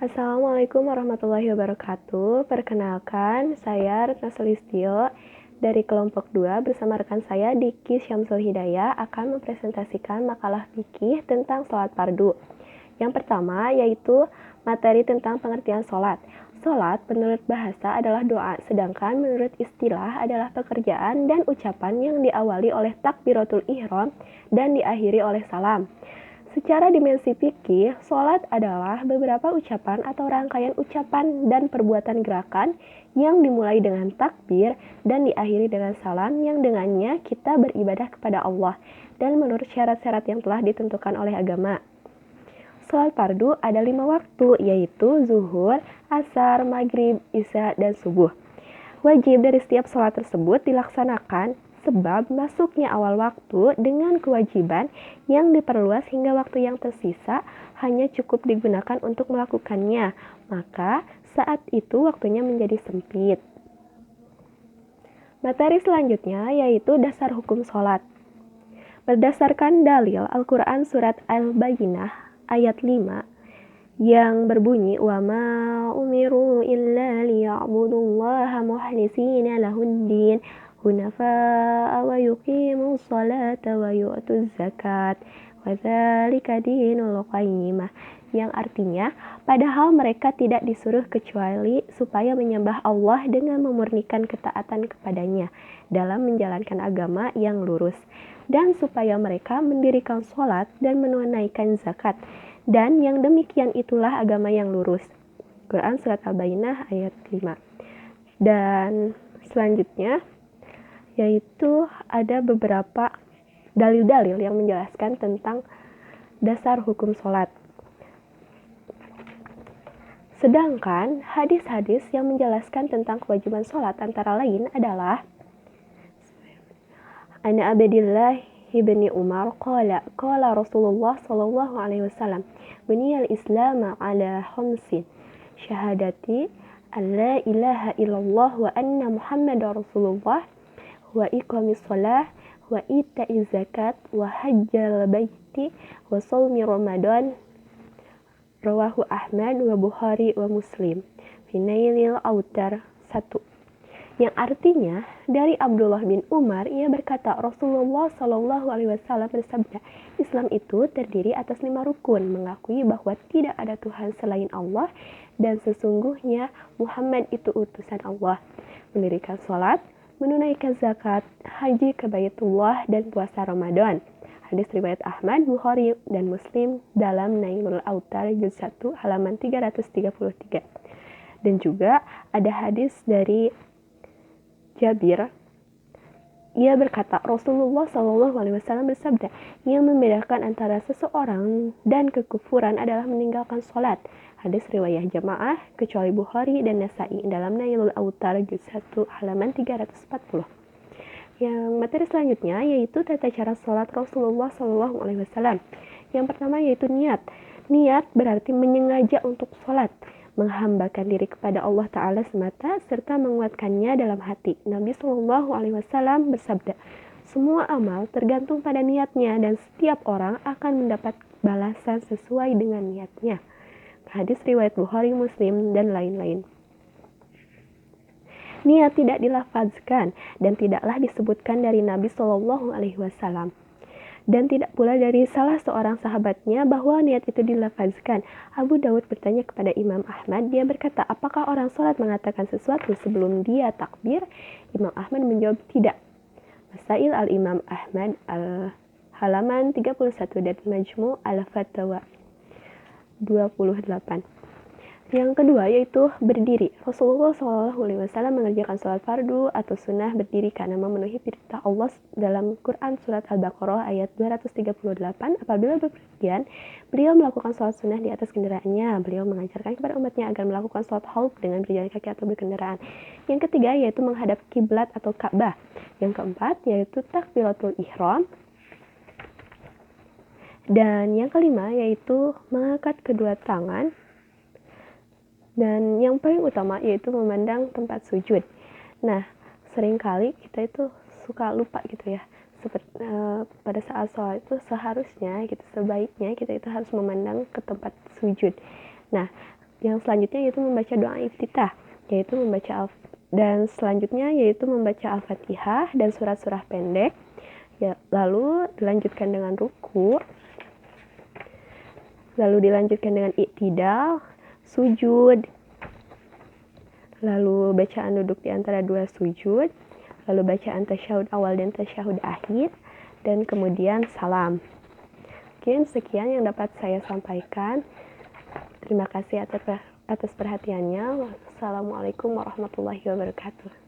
Assalamualaikum warahmatullahi wabarakatuh. Perkenalkan, saya Retna Sulistyo dari kelompok 2 bersama rekan saya Diki Syamsul Hidayah akan mempresentasikan makalah fikih tentang sholat fardu. Yang pertama yaitu materi tentang pengertian sholat. Sholat menurut bahasa adalah doa, sedangkan menurut istilah adalah pekerjaan dan ucapan yang diawali oleh takbiratul ihram dan diakhiri oleh salam. Secara dimensi fikih, sholat adalah beberapa ucapan atau rangkaian ucapan dan perbuatan gerakan yang dimulai dengan takbir dan diakhiri dengan salam yang dengannya kita beribadah kepada Allah dan menurut syarat-syarat yang telah ditentukan oleh agama. Sholat fardu ada 5 waktu, yaitu zuhur, asar, maghrib, isya, dan subuh. Wajib dari setiap sholat tersebut dilaksanakan sebab masuknya awal waktu dengan kewajiban yang diperluas hingga waktu yang tersisa hanya cukup digunakan untuk melakukannya, maka saat itu waktunya menjadi sempit. Materi selanjutnya yaitu dasar hukum sholat. Berdasarkan dalil Al-Quran Surat Al-Bayyinah ayat 5 yang berbunyi wa ma umiru illa liya'budullaha mukhlisina lahuddin hunafa'a wa yuqimu sholata wa yu'tu zakat wa dzalika dinul qayyimah, yang artinya padahal mereka tidak disuruh kecuali supaya menyembah Allah dengan memurnikan ketaatan kepadanya dalam menjalankan agama yang lurus, dan supaya mereka mendirikan sholat dan menunaikan zakat, dan yang demikian itulah agama yang lurus. Quran Surat Al-Bayyinah ayat 5. Dan selanjutnya yaitu ada beberapa dalil-dalil yang menjelaskan tentang dasar hukum sholat. Sedangkan hadis-hadis yang menjelaskan tentang kewajiban sholat antara lain adalah Ana Abdillah ibni Umar qala Rasulullah sallallahu alaihi wasallam buniyal Islam ala khamsin syahadati an la ilaha illallah wa anna Muhammadar Rasulullah wa iqamis shalah wa ita'iz zakat wa hajjal baiti wa shaumi ramadan, rawahu Ahmad wa Bukhari wa Muslim fi Nailil Autar 1. Yang artinya dari Abdullah bin Umar, ia berkata Rasulullah Shallallahu Alaihi Wasallam bersabda, Islam itu terdiri atas 5 rukun, mengakui bahwa tidak ada Tuhan selain Allah dan sesungguhnya Muhammad itu utusan Allah, mendirikan sholat, menunaikan zakat, haji ke Baitullah, dan puasa Ramadan. Hadis riwayat Ahmad, Bukhari, dan Muslim dalam Nailul Autar juz 1 halaman 333. Dan juga ada hadis dari Jabir, ia berkata Rasulullah Shallallahu Alaihi Wasallam bersabda, yang membedakan antara seseorang dan kekufuran adalah meninggalkan sholat. Hadis riwayat jamaah kecuali Bukhari dan Nasai dalam Nailul Autar juz 1 halaman 340. Yang materi selanjutnya yaitu tata cara sholat Rasulullah Shallallahu Alaihi Wasallam. Yang pertama yaitu niat. Niat berarti menyengaja untuk sholat, menghambakan diri kepada Allah Ta'ala semata serta menguatkannya dalam hati. Nabi Shallallahu Alaihi Wasallam bersabda, semua amal tergantung pada niatnya dan setiap orang akan mendapat balasan sesuai dengan niatnya. Hadis riwayat Bukhari, Muslim, dan lain-lain. Niat tidak dilafazkan dan tidaklah disebutkan dari Nabi Shallallahu Alaihi Wasallam. Dan tidak pula dari salah seorang sahabatnya bahwa niat itu dilafazkan. Abu Dawud bertanya kepada Imam Ahmad, dia berkata, apakah orang sholat mengatakan sesuatu sebelum dia takbir? Imam Ahmad menjawab, tidak. Masail al-Imam Ahmad halaman 31 dan Majmu' al-Fatawa 28. Yang kedua yaitu berdiri. Rasulullah SAW mengerjakan sholat fardu atau sunnah berdiri karena memenuhi perintah Allah dalam Quran Surat Al-Baqarah ayat 238. Apabila bepergian, beliau melakukan sholat sunnah di atas kendaraannya. Beliau mengajarkan kepada umatnya agar melakukan sholat khauf dengan berjalan kaki atau berkendaraan. Yang ketiga yaitu menghadap kiblat atau Ka'bah. Yang keempat yaitu takbiratul ihram. Dan yang kelima yaitu mengangkat kedua tangan. Dan yang paling utama yaitu memandang tempat sujud. Nah, seringkali kita itu suka lupa gitu ya. Pada saat sholat itu seharusnya, sebaiknya kita itu harus memandang ke tempat sujud. Nah, Yang selanjutnya yaitu membaca doa iftitah, yaitu membaca Al-Fatihah dan surat-surat pendek. Ya, lalu dilanjutkan dengan ruku, lalu dilanjutkan dengan iktidal, sujud, lalu bacaan duduk di antara dua sujud, lalu bacaan tasyahud awal dan tasyahud akhir, dan kemudian salam. Mungkin sekian yang dapat saya sampaikan. Terima kasih atas perhatiannya. Wassalamualaikum warahmatullahi wabarakatuh.